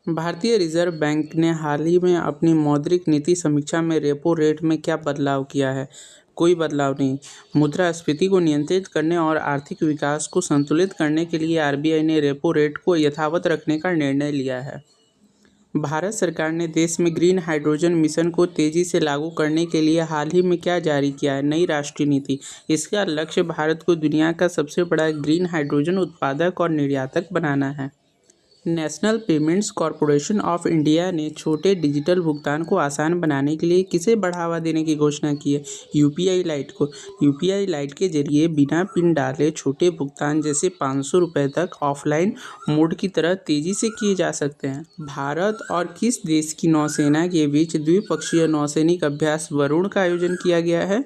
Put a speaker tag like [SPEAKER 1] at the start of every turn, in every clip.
[SPEAKER 1] भारतीय reserve bank ने हाल ही में अपनी मौद्रिक नीति समीक्षा में रेपो रेट में क्या बदलाव किया है? कोई बदलाव नहीं। मुद्रास्फीति को नियंत्रित करने और आर्थिक विकास को संतुलित करने के लिए आरबीआई ने रेपो रेट को यथावत रखने का निर्णय लिया है। भारत सरकार ने देश में ग्रीन हाइड्रोजन मिशन को तेजी से लागू करने के लिए हाल ही में क्या जारी किया है? नई राष्ट्रीय नीति। इसका लक्ष्य भारत को दुनिया का सबसे बड़ा ग्रीन हाइड्रोजन उत्पादक और निर्यातक बनाना है। National payments corporation of India ने छोटे डिजिटल भुगतान को आसान बनाने के लिए किसे बढ़ावा देने की घोषणा की है? यूपीआई लाइट को। यूपीआई लाइट के जरिए बिना पिन डाले छोटे भुगतान जैसे 500 रुपये तक ऑफलाइन मोड की तरह तेजी से किए जा सकते हैं। भारत और किस देश की नौसेना के बीच द्विपक्षीय नौसैनिक अभ्यास वरुण का आयोजन किया गया है?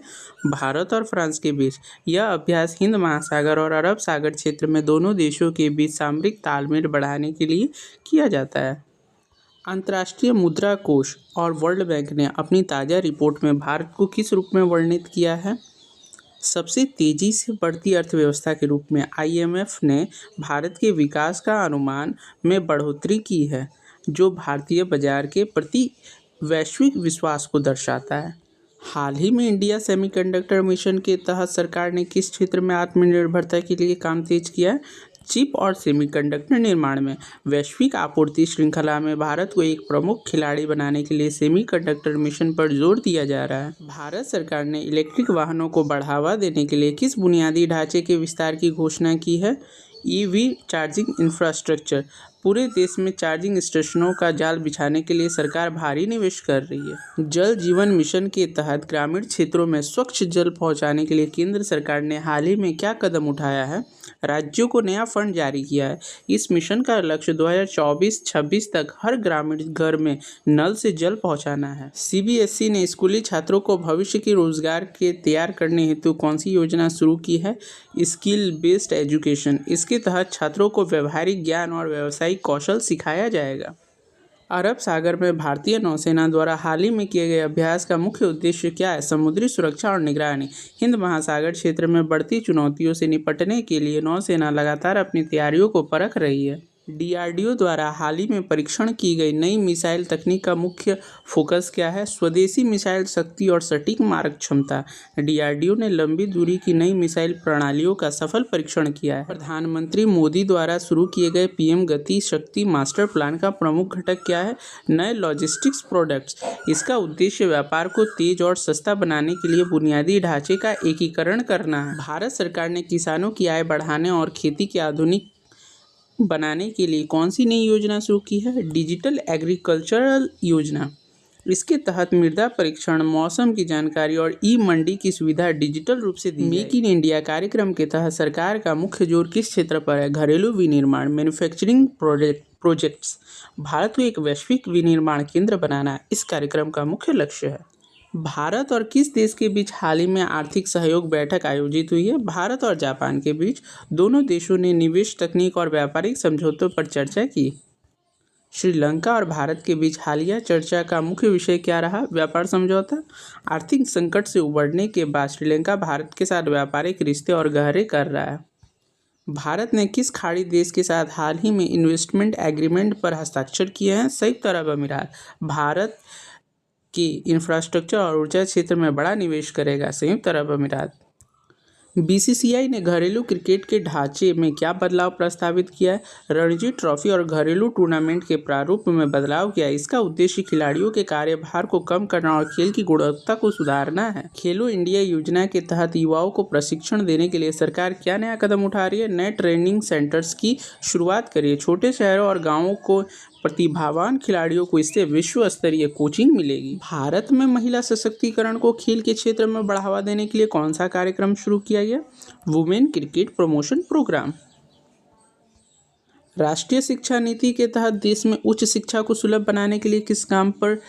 [SPEAKER 1] भारत और फ्रांस के बीच। यह अभ्यास हिंद महासागर और अरब सागर क्षेत्र में दोनों देशों के बीच सामरिक तालमेल बढ़ाने के लिए किया जाता है। अंतर्राष्ट्रीय मुद्रा कोष और वर्ल्ड बैंक ने अपनी ताज़ा रिपोर्ट में भारत को किस रूप में वर्णित किया है? सबसे तेजी से बढ़ती अर्थव्यवस्था के रूप में। आईएमएफ ने भारत के विकास का अनुमान में बढ़ोतरी की है, जो भारतीय बाजार के प्रति वैश्विक विश्वास को दर्शाता है। हाल ही में इंडिया सेमीकंडक्टर मिशन के तहत सरकार ने किस क्षेत्र में आत्मनिर्भरता के लिए काम तेज किया है? चिप और सेमीकंडक्टर निर्माण में। वैश्विक आपूर्ति श्रृंखला में भारत को एक प्रमुख खिलाड़ी बनाने के लिए सेमीकंडक्टर मिशन पर जोर दिया जा रहा है। भारत सरकार ने इलेक्ट्रिक वाहनों को बढ़ावा देने के लिए किस बुनियादी ढांचे के विस्तार की घोषणा की है? EV charging infrastructure. पूरे देश में चार्जिंग स्टेशनों का जाल बिछाने के लिए सरकार भारी निवेश कर रही है। जल जीवन मिशन के तहत ग्रामीण क्षेत्रों में स्वच्छ जल पहुंचाने के लिए केंद्र सरकार ने हाल ही में क्या कदम उठाया है? राज्यों को नया फंड जारी किया है। इस मिशन का लक्ष्य 2024-26 तक हर ग्रामीण घर में नल से जल पहुंचाना है। सीबीएसई ने स्कूली छात्रों को भविष्य के रोजगार के तैयार करने हेतु कौन सी योजना शुरू की है? Skill based education. इसके तहत छात्रों को व्यावहारिक ज्ञान और व्यावसायिक कौशल सिखाया जाएगा। अरब सागर में भारतीय नौसेना द्वारा हाल ही में किए गए अभ्यास का मुख्य उद्देश्य क्या है? समुद्री सुरक्षा और निगरानी। हिंद महासागर क्षेत्र में बढ़ती चुनौतियों से निपटने के लिए नौसेना लगातार अपनी तैयारियों को परख रही है। डीआरडीओ द्वारा हाल ही में परीक्षण की गई नई मिसाइल तकनीक का मुख्य फोकस क्या है? स्वदेशी मिसाइल शक्ति और सटीक मारक क्षमता। डीआरडीओ ने लंबी दूरी की नई मिसाइल प्रणालियों का सफल परीक्षण किया है। प्रधानमंत्री मोदी द्वारा शुरू किए गए पीएम गति शक्ति मास्टर प्लान का प्रमुख घटक क्या है? नए लॉजिस्टिक्स प्रोडक्ट्स। इसका उद्देश्य व्यापार को तेज और सस्ता बनाने के लिए बुनियादी ढांचे का एकीकरण करना है। भारत सरकार ने किसानों की आय बढ़ाने और खेती के आधुनिक बनाने के लिए कौन सी नई योजना शुरू की है? डिजिटल एग्रीकल्चरल योजना। इसके तहत मृदा परीक्षण, मौसम की जानकारी और ई मंडी की सुविधा डिजिटल रूप से दी जाएगी। मेक इन इंडिया कार्यक्रम के तहत सरकार का मुख्य जोर किस क्षेत्र पर है? घरेलू विनिर्माण, मैन्युफैक्चरिंग प्रोजेक्ट्स। भारत को एक वैश्विक विनिर्माण केंद्र बनाना इस कार्यक्रम का मुख्य लक्ष्य है। भारत और किस देश के बीच हाल ही में आर्थिक सहयोग बैठक आयोजित हुई है? भारत और जापान के बीच। दोनों देशों ने निवेश, तकनीक और व्यापारिक समझौतों पर चर्चा की। श्रीलंका और भारत के बीच हालिया चर्चा का मुख्य विषय क्या रहा? व्यापार समझौता। आर्थिक संकट से उबरने के बाद श्रीलंका भारत के साथ व्यापारिक रिश्ते और गहरे कर रहा है। भारत ने किस खाड़ी देश के साथ हाल ही में इन्वेस्टमेंट एग्रीमेंट पर हस्ताक्षर किए हैं? संयुक्त अरब अमीरात। भारत के इंफ्रास्ट्रक्चर और ऊर्जा क्षेत्र में बड़ा निवेश करेगा संयुक्त अरब अमीरात। बीसीसीआई ने घरेलू क्रिकेट के ढांचे में क्या बदलाव प्रस्तावित किया है? रणजी ट्रॉफी और घरेलू टूर्नामेंट के प्रारूप में बदलाव किया है। इसका उद्देश्य खिलाड़ियों के कार्यभार को कम करना और खेल की गुणवत्ता को सुधारना है। खेलो इंडिया योजना के तहत युवाओं को प्रशिक्षण देने के लिए सरकार क्या नया कदम उठा रही है? नए ट्रेनिंग सेंटर्स की शुरुआत करिए। छोटे शहरों और गाँवों को प्रतिभावान खिलाड़ियों को इससे विश्व स्तरीय कोचिंग मिलेगी। भारत में महिला सशक्तिकरण को खेल के क्षेत्र में बढ़ावा देने के लिए कौन सा कार्यक्रम शुरू किया गया? Women cricket promotion program. राष्ट्रीय शिक्षा नीति के तहत देश में उच्च शिक्षा को सुलभ बनाने के लिए किस काम पर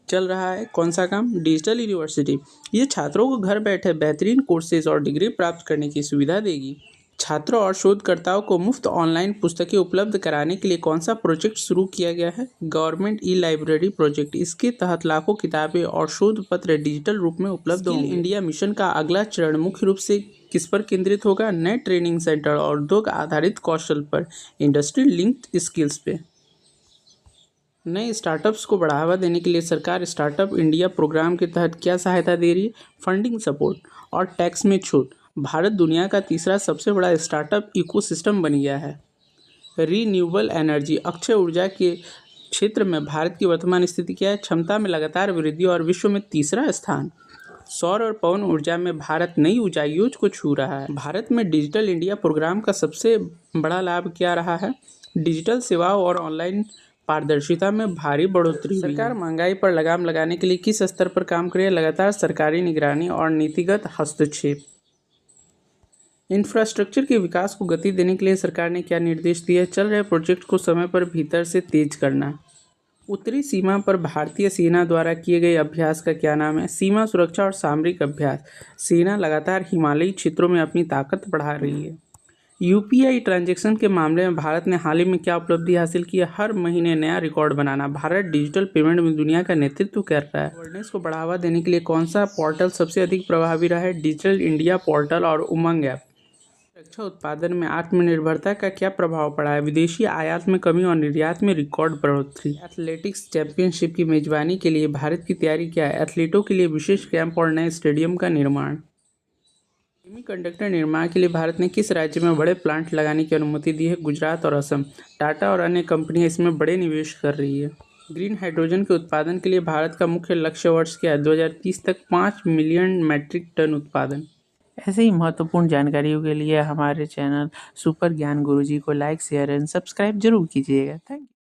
[SPEAKER 1] चल रहा है? कौन सा काम? Digital university. ये छात्रों को घर बैठे बेहतरीन कोर्सेज और डिग्री प्राप्त करने की सुविधा देगी। छात्रों और शोधकर्ताओं को मुफ्त ऑनलाइन पुस्तकें उपलब्ध कराने के लिए कौन सा प्रोजेक्ट शुरू किया गया है? Government e library project. इसके तहत लाखों किताबें और शोध पत्र डिजिटल रूप में उपलब्ध होंगे। इंडिया मिशन का अगला चरण मुख्य रूप से किस पर केंद्रित होगा? नए ट्रेनिंग सेंटर और उद्योग आधारित कौशल पर, इंडस्ट्री लिंक्ड स्किल्स पे। नए स्टार्टअप्स को बढ़ावा देने के लिए सरकार स्टार्टअप इंडिया प्रोग्राम के तहत क्या सहायता दे रही है? फंडिंग सपोर्ट और टैक्स में छूट। भारत दुनिया का तीसरा सबसे बड़ा स्टार्टअप इकोसिस्टम बन गया है। रीन्यूएबल एनर्जी, अक्षय ऊर्जा के क्षेत्र में भारत की वर्तमान स्थिति क्या है? क्षमता में लगातार वृद्धि और विश्व में तीसरा स्थान। सौर और पवन ऊर्जा में भारत नई ऊंचाइयों को छू रहा है। भारत में डिजिटल इंडिया प्रोग्राम का सबसे बड़ा लाभ क्या रहा है? डिजिटल सेवाओं और ऑनलाइन पारदर्शिता में भारी बढ़ोतरी हुई है। सरकार महंगाई पर लगाम लगाने के लिए किस स्तर पर काम करे? लगातार सरकारी निगरानी और नीतिगत हस्तक्षेप। इंफ्रास्ट्रक्चर के विकास को गति देने के लिए सरकार ने क्या निर्देश दिए? चल रहे प्रोजेक्ट को समय पर भीतर से तेज करना। उत्तरी सीमा पर भारतीय सेना द्वारा किए गए अभ्यास का क्या नाम है? सीमा सुरक्षा और सामरिक अभ्यास। सेना लगातार हिमालयी क्षेत्रों में अपनी ताकत बढ़ा रही है। यूपीआई ट्रांजैक्शन के मामले में भारत ने हाल ही में क्या उपलब्धि हासिल की है? हर महीने नया रिकॉर्ड बनाना। भारत डिजिटल पेमेंट में दुनिया का नेतृत्व कर रहा है। गवर्नेंस को बढ़ावा देने के लिए कौन सा पोर्टल सबसे अधिक प्रभावी रहा है? डिजिटल इंडिया पोर्टल और उमंग ऐप। रक्षा उत्पादन में आत्मनिर्भरता का क्या प्रभाव पड़ा है? विदेशी आयात में कमी और निर्यात में रिकॉर्ड बढ़ोतरी। एथलेटिक्स चैंपियनशिप की मेजबानी के लिए भारत की तैयारी क्या है? एथलीटों के लिए विशेष कैंप और नए स्टेडियम का निर्माण। सेमीकंडक्टर निर्माण के लिए भारत ने किस राज्य में बड़े प्लांट लगाने की अनुमति दी है? गुजरात और असम। टाटा और अन्य कंपनियां इसमें बड़े निवेश कर रही है। ग्रीन हाइड्रोजन के उत्पादन के लिए भारत का मुख्य लक्ष्य वर्ष क्या है? 2030 तक 5 मिलियन मीट्रिक टन उत्पादन। ऐसे ही महत्वपूर्ण जानकारियों के लिए हमारे चैनल सुपर ज्ञान गुरुजी को लाइक, शेयर एंड सब्सक्राइब जरूर कीजिएगा। Thank you.